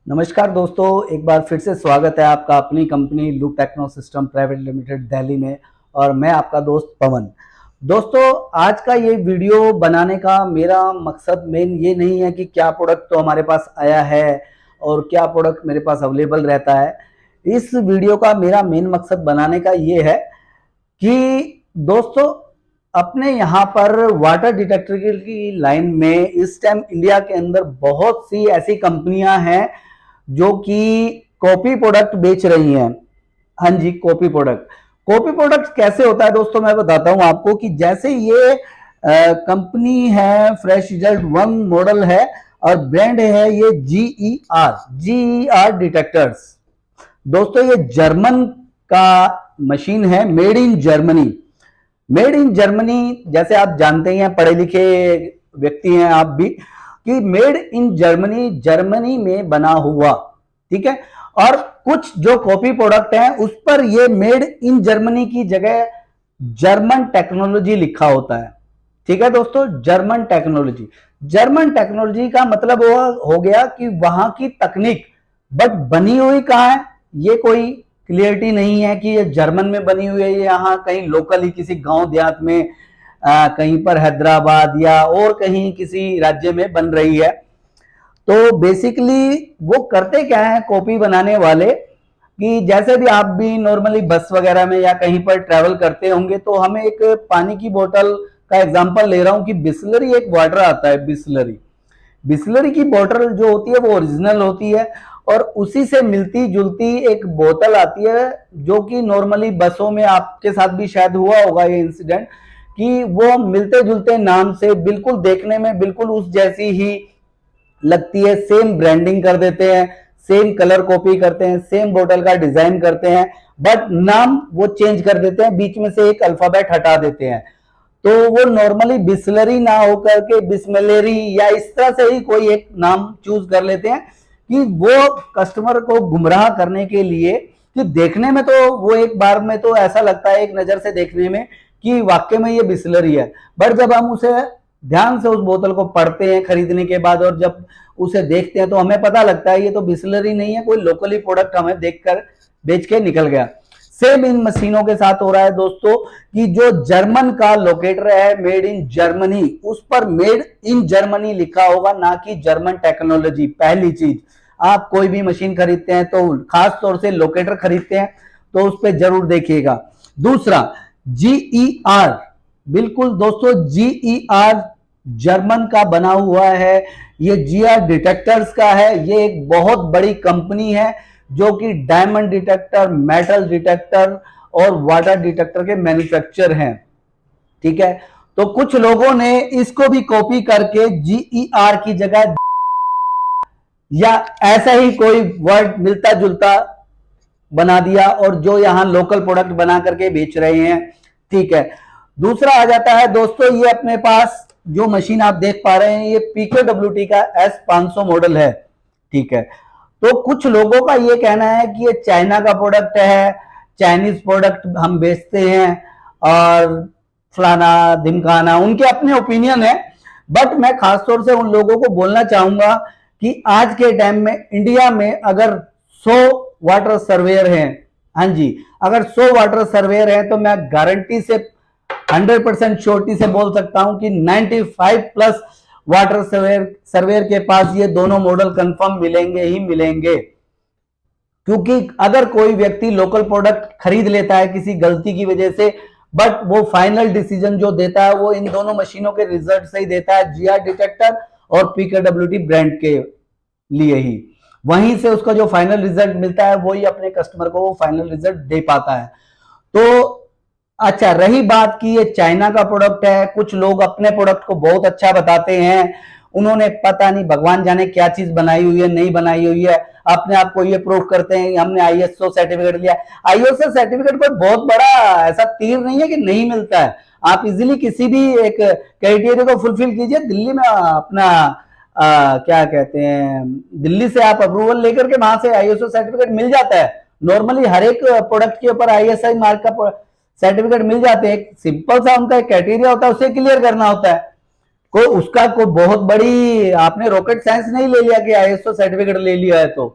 नमस्कार दोस्तों, एक बार फिर से स्वागत है आपका अपनी company Loop Techno System Private Limited Delhi में। और मैं आपका दोस्त पवन। दोस्तों, आज का ये वीडियो बनाने का मेरा मकसद मेन ये नहीं है कि क्या प्रोडक्ट तो हमारे पास आया है और क्या प्रोडक्ट मेरे पास अवेलेबल रहता है। इस वीडियो का मेरा मेन मकसद बनाने का ये है कि दोस्तों, अपने यहाँ पर वाटर डिटेक्टर की लाइन में इस टाइम इंडिया के अंदर बहुत सी ऐसी कंपनियां हैं जो कि कॉपी प्रोडक्ट बेच रही हैं। हाँ जी, कॉपी प्रोडक्ट। कॉपी प्रोडक्ट कैसे होता है दोस्तों, मैं बताता हूं आपको कि जैसे ये कंपनी है फ्रेश रिजल्ट 1 मॉडल है और ब्रांड है ये जीईआर डिटेक्टर्स। दोस्तों, ये जर्मन का मशीन है, made in Germany. Made in Germany, जैसे आप जानते हैं, पढ़े लिखे व्यक्ति हैं आप भी, कि मेड इन जर्मनी, जर्मनी में बना हुआ, ठीक है। और कुछ जो कॉपी प्रोडक्ट हैं उस पर ये मेड इन जर्मनी की जगह जर्मन टेक्नोलॉजी लिखा होता है, ठीक है दोस्तों। जर्मन टेक्नोलॉजी, जर्मन टेक्नोलॉजी का मतलब हो गया कि वहां की तकनीक, बट बनी हुई कहां है ये कोई क्लियरिटी नहीं है कि ये जर्मन में बनी हुई है, यहाँ कहीं लोकल ही किसी गांव देहात में, कहीं पर हैदराबाद या और कहीं किसी राज्य में बन रही है। तो बेसिकली वो करते क्या है कॉपी बनाने वाले, कि जैसे भी आप भी नॉर्मली बस वगैरह में या कहीं पर ट्रैवल करते होंगे तो हमें एक पानी की बोतल का एग्जांपल ले रहा हूं कि बिस्लरी एक वाटर आता है। बिस्लरी बिस्लरी की बोतल जो होती है वो ओरिजिनल होती है और उसी से मिलती जुलती एक बोतल आती है जो कि नॉर्मली बसों में, आपके साथ भी शायद हुआ होगा ये इंसिडेंट, कि वो मिलते जुलते नाम से बिल्कुल देखने में बिल्कुल उस जैसी ही लगती है, सेम ब्रांडिंग कर देते हैं, सेम कलर कॉपी करते हैं, सेम बोतल का डिजाइन करते हैं, बट नाम वो चेंज कर देते हैं, बीच में से एक अल्फाबेट हटा देते हैं। तो वो नॉर्मली बिस्लरी ना होकर के बिस्मिलरी या इस तरह से ही कोई एक नाम चूज कर लेते हैं कि वो कस्टमर को गुमराह करने के लिए, कि देखने में तो वो एक बार में तो ऐसा लगता है एक नजर से देखने में कि वाकई में ये बिस्लरी है, बट जब हम उसे ध्यान से उस बोतल को पढ़ते हैं खरीदने के बाद और जब उसे देखते हैं तो हमें पता लगता है ये तो बिस्लरी नहीं है, कोई लोकली प्रोडक्ट हमें देखकर बेच के निकल गया। सेम इन मशीनों के साथ हो रहा है दोस्तों, कि जो जर्मन का लोकेटर है मेड इन जर्मनी, उस पर मेड इन जर्मनी लिखा होगा, ना कि जर्मन टेक्नोलॉजी। पहली चीज, आप कोई भी मशीन खरीदते हैं तो खास तौर से लोकेटर खरीदते हैं तो उस पर जरूर देखिएगा। दूसरा, जीईआर, बिल्कुल दोस्तों जीईआर जर्मन का बना हुआ है, ये जीआर डिटेक्टर्स का है। ये एक बहुत बड़ी कंपनी है जो कि डायमंड डिटेक्टर, मेटल डिटेक्टर और वाटर डिटेक्टर के मैन्युफैक्चर हैं, ठीक है। तो कुछ लोगों ने इसको भी कॉपी करके जीईआर की जगह या ऐसा ही कोई वर्ड मिलता जुलता बना दिया और जो यहां लोकल प्रोडक्ट बना करके बेच रहे हैं, ठीक है। दूसरा आ जाता है दोस्तों, ये अपने पास जो मशीन आप देख पा रहे हैं ये PKWT का S500 मॉडल है, ठीक है। तो कुछ लोगों का ये कहना है कि ये चाइना का प्रोडक्ट है, चाइनीज प्रोडक्ट हम बेचते हैं और फलाना ढिमकाना, उनके अपने ओपिनियन है। बट मैं खासतौर से उन लोगों को बोलना चाहूंगा कि आज के टाइम में इंडिया में अगर 100 वाटर सर्वेयर हैं, हाँ जी, अगर 100 वाटर सर्वेयर हैं तो मैं गारंटी से 100% श्योरिटी से बोल सकता हूं कि 95 प्लस वाटर सर्वेयर के पास ये दोनों मॉडल कंफर्म मिलेंगे ही मिलेंगे। क्योंकि अगर कोई व्यक्ति लोकल प्रोडक्ट खरीद लेता है किसी गलती की वजह से, बट वो फाइनल डिसीजन जो देता है वो इन दोनों मशीनों के रिजल्ट से ही देता है, जीआर डिटेक्टर और PKWT ब्रांड के लिए ही। वहीं से उसका जो फाइनल रिजल्ट मिलता है वही अपने कस्टमर को वो फाइनल रिजल्ट दे पाता है। तो अच्छा, रही बात कि ये चाइना का प्रोडक्ट है, कुछ लोग अपने प्रोडक्ट को बहुत अच्छा बताते हैं, उन्होंने पता नहीं भगवान जाने क्या चीज बनाई हुई है, नहीं बनाई हुई है, अपने आप को ये प्रूव करते हैं हमने ISO सर्टिफिकेट लिया। ISO सर्टिफिकेट कोई बहुत बड़ा ऐसा तीर नहीं है कि नहीं मिलता है, आप इजीली किसी भी एक क्राइटेरिया को फुलफिल कीजिए, दिल्ली में अपना क्या कहते हैं, दिल्ली से आप अप्रूवल लेकर के वहां से ISO सर्टिफिकेट मिल जाता है। नॉर्मली हर एक प्रोडक्ट के ऊपर ISI मार्क का सर्टिफिकेट मिल जाते हैं, सिंपल सा उनका एक क्राइटेरिया होता है, उसे क्लियर करना होता है। को उसका कोई बहुत बड़ी आपने रॉकेट साइंस नहीं ले लिया कि आईएसओ सर्टिफिकेट ले लिया है। तो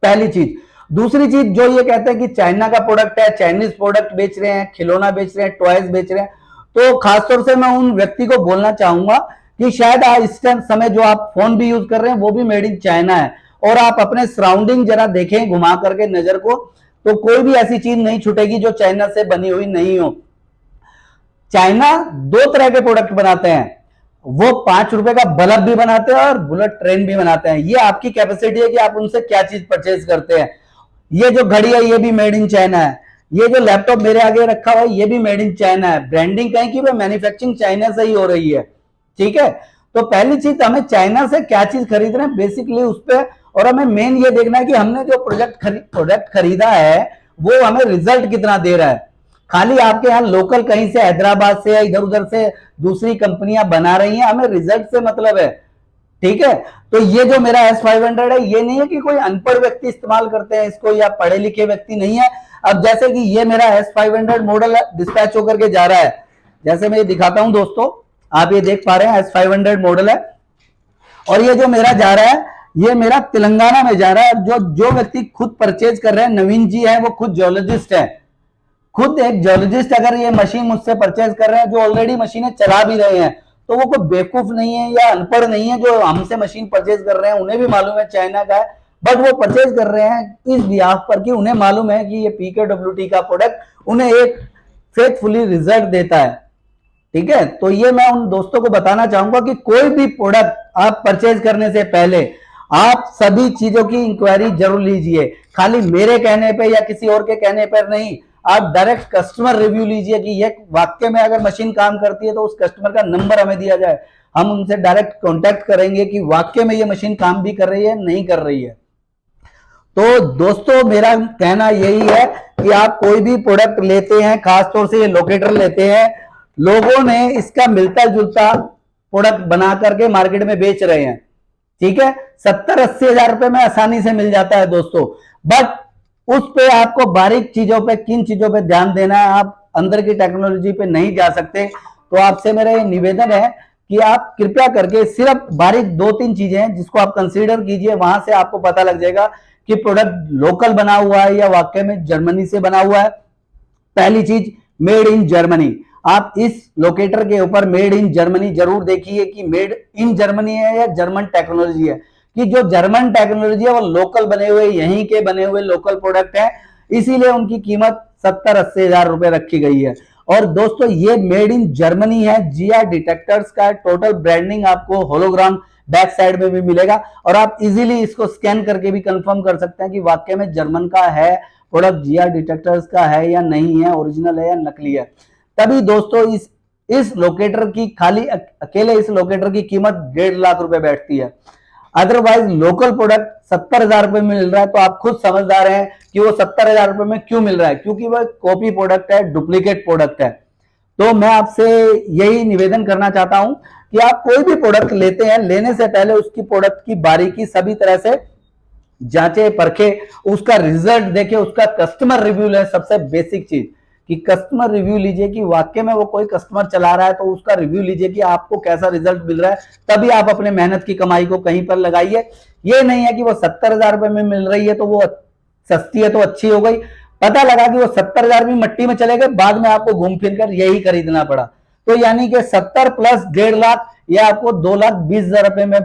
पहली चीज। दूसरी चीज जो ये कहते हैं कि चाइना का प्रोडक्ट है, चाइनीज प्रोडक्ट बेच रहे हैं, खिलौना बेच रहे हैं, टॉयज बेच रहे हैं, तो खासतौर से मैं उन व्यक्ति को बोलना चाहूंगा कि शायद इस समय जो आप फोन भी यूज कर रहे हैं वो भी मेड इन चाइना है, और आप अपने सराउंडिंग जरा देखें घुमा करके नजर को, तो कोई भी ऐसी चीज नहीं छूटेगी जो चाइना से बनी हुई नहीं हो। चाइना दो तरह के प्रोडक्ट बनाते हैं, वो 5 रुपए का बल्ब भी बनाते हैं और बुलेट ट्रेन भी बनाते हैं। ये आपकी कैपेसिटी है कि आप उनसे क्या चीज परचेज करते हैं। ये जो घड़ी है ये भी मेड इन चाइना है, ये जो लैपटॉप मेरे आगे रखा हुआ है ये भी मेड इन चाइना है। ब्रांडिंग कहीं की मैन्युफैक्चरिंग चाइना से ही हो रही है, ठीक है। तो पहली चीज हमें चाइना से क्या चीज खरीद रहे हैं बेसिकली उस पर, और हमें मेन ये देखना है कि हमने जो प्रोडक्ट खरीदा है वो हमें रिजल्ट कितना दे रहा है। खाली आपके यहाँ लोकल कहीं से हैदराबाद से या इधर उधर से दूसरी कंपनियां बना रही हैं, हमें रिजल्ट से मतलब है, ठीक है। तो ये जो मेरा S500 है ये नहीं है कि कोई अनपढ़ व्यक्ति इस्तेमाल करते हैं इसको या पढ़े लिखे व्यक्ति नहीं है। अब जैसे कि ये मेरा S500 मॉडल डिस्पैच होकर के जा रहा है, जैसे मैं ये दिखाता हूं दोस्तों, आप ये देख पा रहे हैं S500 मॉडल है, और ये जो मेरा जा रहा है ये मेरा तेलंगाना में जा रहा है। जो व्यक्ति खुद परचेज कर रहे हैं, नवीन जी है, वो खुद जियोलॉजिस्ट है, खुद एक जियोलॉजिस्ट अगर ये मशीन मुझसे परचेज कर रहे हैं, जो ऑलरेडी मशीनें चला भी रहे हैं, तो वो कोई बेवकूफ नहीं है या अनपढ़ नहीं है जो हमसे मशीन परचेज कर रहे हैं। उन्हें भी मालूम है चाइना का है, बट वो परचेज कर रहे हैं इस बिहाफ पर कि उन्हें मालूम है कि ये PKWT का प्रोडक्ट उन्हें एक फेथफुली रिजल्ट देता है, ठीक है। तो ये मैं उन दोस्तों को बताना चाहूंगा कि कोई भी प्रोडक्ट आप परचेज करने से पहले आप सभी चीजों की इंक्वायरी जरूर लीजिए। खाली मेरे कहने पे या किसी और के कहने पर नहीं, आप डायरेक्ट कस्टमर रिव्यू लीजिए कि ये वाकई में अगर मशीन काम करती है तो उस कस्टमर का नंबर हमें दिया जाए, हम उनसे डायरेक्ट कांटेक्ट करेंगे कि वाकई में ये मशीन काम भी कर रही है नहीं कर रही है। तो दोस्तों मेरा कहना यही है कि आप कोई भी प्रोडक्ट लेते हैं, खासतौर से ये लोकेटर लेते हैं, लोगों ने इसका मिलता जुलता प्रोडक्ट बना करके मार्केट में बेच रहे हैं, ठीक है। 70-80 हजार रुपए में आसानी से मिल जाता है दोस्तों, बट उस पे आपको बारीक चीजों पे, किन चीजों पे ध्यान देना है, आप अंदर की टेक्नोलॉजी पे नहीं जा सकते। तो आपसे मेरा ये निवेदन है कि आप कृपया करके सिर्फ बारीक 2-3 चीजें हैं जिसको आप कंसीडर कीजिए, वहां से आपको पता लग जाएगा कि प्रोडक्ट लोकल बना हुआ है या वाकई में जर्मनी से बना हुआ है। पहली चीज, मेड इन जर्मनी। आप इस लोकेटर के ऊपर मेड इन जर्मनी जरूर देखिए कि मेड इन जर्मनी है या जर्मन टेक्नोलॉजी है, कि जो जर्मन टेक्नोलॉजी है वो लोकल बने हुए, यहीं के बने हुए लोकल प्रोडक्ट है, इसीलिए उनकी कीमत 70-80 हजार रुपए रखी गई है। और दोस्तों ये मेड इन जर्मनी है, GR डिटेक्टर्स का टोटल ब्रांडिंग आपको होलोग्राम बैक साइड में भी मिलेगा, और आप इजीली इसको स्कैन करके भी कंफर्म कर सकते हैं कि वाकई में जर्मन का है प्रोडक्ट, GR डिटेक्टर्स का है या नहीं है, ओरिजिनल है या नकली है। तभी दोस्तों इस लोकेटर की खाली अकेले इस लोकेटर की कीमत 1.5 लाख रुपए बैठती है। अदरवाइज लोकल प्रोडक्ट 70 हजार रुपए में मिल रहा है, तो आप खुद समझदार हैं कि वो 70 हजार रुपए में क्यों मिल रहा है, क्योंकि वह कॉपी प्रोडक्ट है, डुप्लीकेट प्रोडक्ट है। तो मैं आपसे यही निवेदन करना चाहता हूं कि आप कोई भी प्रोडक्ट लेते हैं, लेने से पहले उसकी प्रोडक्ट की बारीकी सभी तरह से जांचे परखे, उसका रिजल्ट देखे, उसका कस्टमर रिव्यू ले। सबसे बेसिक चीज कि कस्टमर रिव्यू लीजिए कि वाकई में वो कोई कस्टमर चला रहा है, तो उसका रिव्यू लीजिए कि आपको कैसा रिजल्ट मिल रहा है, तभी आप अपने मेहनत की कमाई को कहीं पर लगाइए। ये नहीं है कि वो 70 हजार रुपए में मिल रही है तो वो सस्ती है तो अच्छी हो गई, पता लगा कि वो 70 हजार भी मट्टी में चले गए, बाद में आपको घूम फिर कर यही खरीदना पड़ा। तो यानी कि 70 प्लस 1.5 लाख, या आपको 2,20,000 रुपए में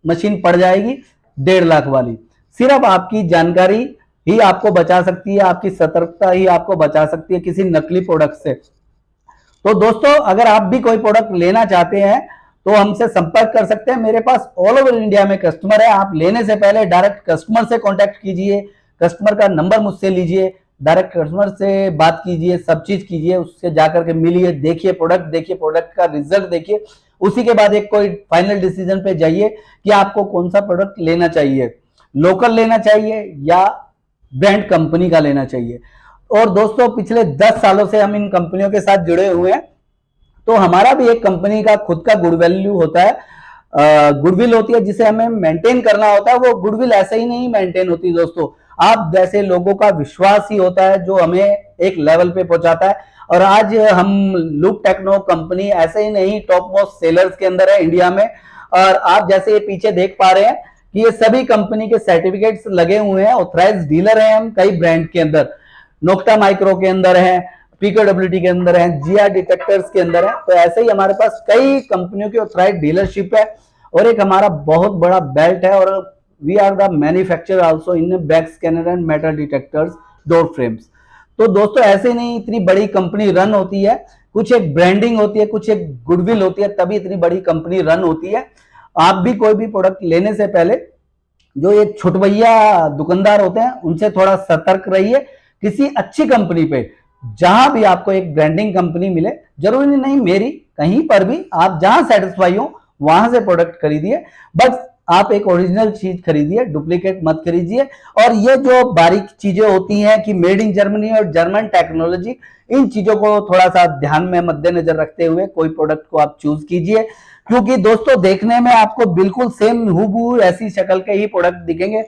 मशीन पड़ जाएगी 1.5 लाख वाली। सिर्फ आपकी जानकारी ही आपको बचा सकती है, आपकी सतर्कता ही आपको बचा सकती है किसी नकली प्रोडक्ट से। तो दोस्तों अगर आप भी कोई प्रोडक्ट लेना चाहते हैं तो हमसे संपर्क कर सकते हैं। मेरे पास ऑल ओवर इंडिया में कस्टमर है। आप लेने से पहले डायरेक्ट कस्टमर से कांटेक्ट कीजिए, कस्टमर का नंबर मुझसे लीजिए, डायरेक्ट कस्टमर से बात कीजिए, सब चीज कीजिए, उससे जाकर के मिलिए, देखिए प्रोडक्ट का रिजल्ट देखिए, उसी के बाद एक कोई फाइनल डिसीजन पे जाइए कि आपको कौन सा प्रोडक्ट लेना चाहिए, लोकल लेना चाहिए या ब्रांड कंपनी का लेना चाहिए। और दोस्तों पिछले 10 सालों से हम इन कंपनियों के साथ जुड़े हुए हैं, तो हमारा भी एक कंपनी का खुद का गुड वैल्यू होता है, गुडविल होती है जिसे हमें मेंटेन करना होता है। वो गुडविल ऐसे ही नहीं मेंटेन होती दोस्तों, आप जैसे लोगों का विश्वास ही होता है जो हमें एक लेवल पे पहुंचाता है। और आज हम लूप टेक्नो कंपनी ऐसे ही नहीं टॉप मोस्ट सेलर्स के अंदर है इंडिया में। और आप जैसे ये पीछे देख पा रहे हैं कि ये सभी कंपनी के सर्टिफिकेट्स लगे हुए हैं, ऑथराइज्ड डीलर हैं हम कई ब्रांड के अंदर, नोक्टा माइक्रो के अंदर है, पीकेडब्ल्यूटी के अंदर है, जीआर डिटेक्टर्स के अंदर है। तो ऐसे ही हमारे पास कई कंपनियों की ऑथराइज्ड डीलरशिप है। और एक हमारा बहुत बड़ा बेल्ट है, और we are the manufacturer also in bag scanner and metal detectors, door frames. तो दोस्तों ऐसे नहीं इतनी बड़ी कंपनी रन होती है, कुछ एक ब्रांडिंग होती है, कुछ एक गुडविल होती है, तभी इतनी बड़ी कंपनी रन होती है। आप भी कोई भी प्रोडक्ट लेने से पहले जो ये छुटवैया दुकानदार होते हैं उनसे थोड़ा सतर्क रहिए। किसी अच्छी कंपनी पे, जहां भी आपको एक ब्रांडिंग कंपनी मिले, जरूरी नहीं मेरी, कहीं पर भी आप जहां सेटिस्फाई हो वहां से प्रोडक्ट खरीदिए। बस आप एक ओरिजिनल चीज खरीदिए, डुप्लीकेट मत खरीदिए। और ये जो बारीक चीजें होती हैं कि मेड इन जर्मनी और जर्मन टेक्नोलॉजी, इन चीजों को थोड़ा सा ध्यान में मद्देनजर रखते हुए कोई प्रोडक्ट को आप चूज कीजिए। क्योंकि दोस्तों देखने में आपको बिल्कुल सेम हूबहू ऐसी शक्ल के ही प्रोडक्ट दिखेंगे।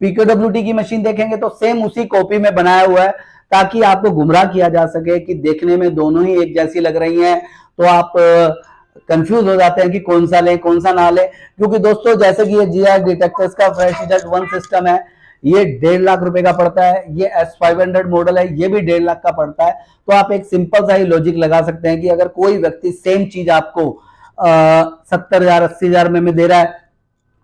पीकेडब्ल्यूटी की मशीन देखेंगे तो सेम उसी कॉपी में बनाया हुआ है, ताकि आपको गुमराह किया जा सके कि देखने में दोनों ही एक जैसी लग रही हैं, तो आप कंफ्यूज हो जाते हैं कि कौन सा ले कौन सा ना ले। क्योंकि दोस्तों जैसे कि ये जीआर डिटेक्टर्स का फ्रेश जस्ट वन सिस्टम है, ये 1.5 लाख रुपए का पड़ता है। ये S500 मॉडल है, ये भी 1.5 लाख का पड़ता है। तो आप एक सिंपल सा ही लॉजिक लगा सकते हैं कि अगर कोई व्यक्ति सेम चीज आपको 70,000 80,000 में दे रहा है,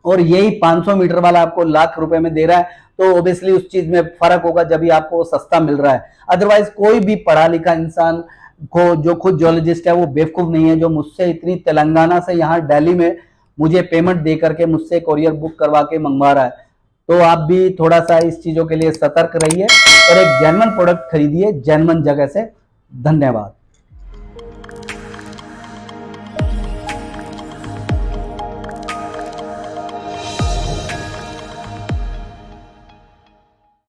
और यही 500 मीटर वाला आपको लाख रुपए में दे रहा है, तो ऑब्वियसली उस चीज में फर्क होगा जब भी आपको सस्ता मिल रहा है। अदरवाइज कोई भी पढ़ा लिखा इंसान को, जो खुद जियोलॉजिस्ट है, वो बेवकूफ नहीं है जो मुझसे इतनी तेलंगाना से यहाँ दिल्ली में मुझे पेमेंट दे करके मुझसे कोरियर बुक करवा के मंगवा रहा है। तो आप भी थोड़ा सा इस चीजों के लिए सतर्क रहिए और एक जेन्युइन प्रोडक्ट खरीदिए जेन्युइन जगह से। धन्यवाद।